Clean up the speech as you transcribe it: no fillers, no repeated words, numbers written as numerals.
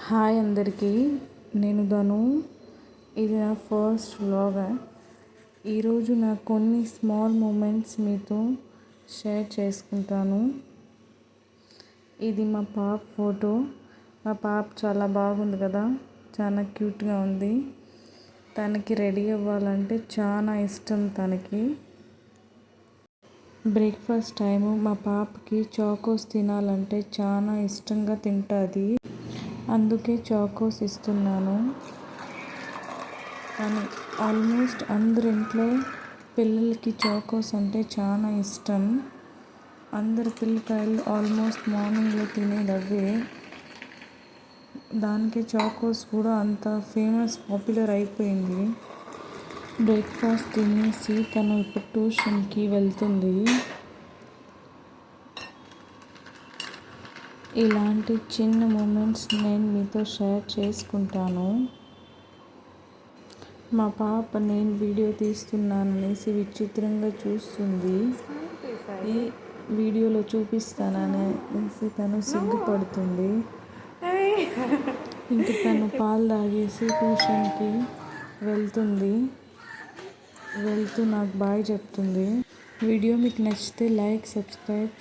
Hi అందరికీ, నేను ధను. ఇది నా ఫస్ట్ వ్లాగ్. ఈరోజు నా కొన్ని స్మాల్ మూమెంట్స్ మీతో షేర్ చేసుకుంటాను. ఇది మా పాప ఫోటో. మా పాప చాలా బాగుంది కదా, చాలా క్యూట్గా ఉంది. తనకి రెడీ అవ్వాలంటే చాలా ఇష్టం. తనకి బ్రేక్ఫాస్ట్ టైము. మా పాపకి చాకోస్ తినాలంటే చాలా ఇష్టంగా తింటుంది. అందుకే చాకోస్ ఇస్తున్నాను. కానీ ఆల్మోస్ట్ అందరి ఇంట్లో పిల్లలకి చాకోస్ అంటే చాలా ఇష్టం. అందరి పిల్లకాయలు ఆల్మోస్ట్ మార్నింగ్లో తినేది అవే. దానికి చాకోస్ కూడా అంత పాపులర్ అయిపోయింది. బ్రేక్ఫాస్ట్ తినేసి తను ఇప్పుడు ట్యూషన్కి వెళ్తుంది. ఇలాంటి చిన్న మూమెంట్స్ నేను మీతో షేర్ చేసుకుంటాను. మా పాప నేను వీడియో తీస్తున్నాననేసి విచిత్రంగా చూస్తుంది. ఈ వీడియోలో చూపిస్తాననేసి తను సిగ్గుపడుతుంది. ఇంక తను పాలు తాగేసి ట్యూషన్కి వెళ్తుంది. వెళ్తూ నాకు బాయ్ చెప్తుంది. వీడియో మీకు నచ్చితే లైక్, సబ్స్క్రైబ్.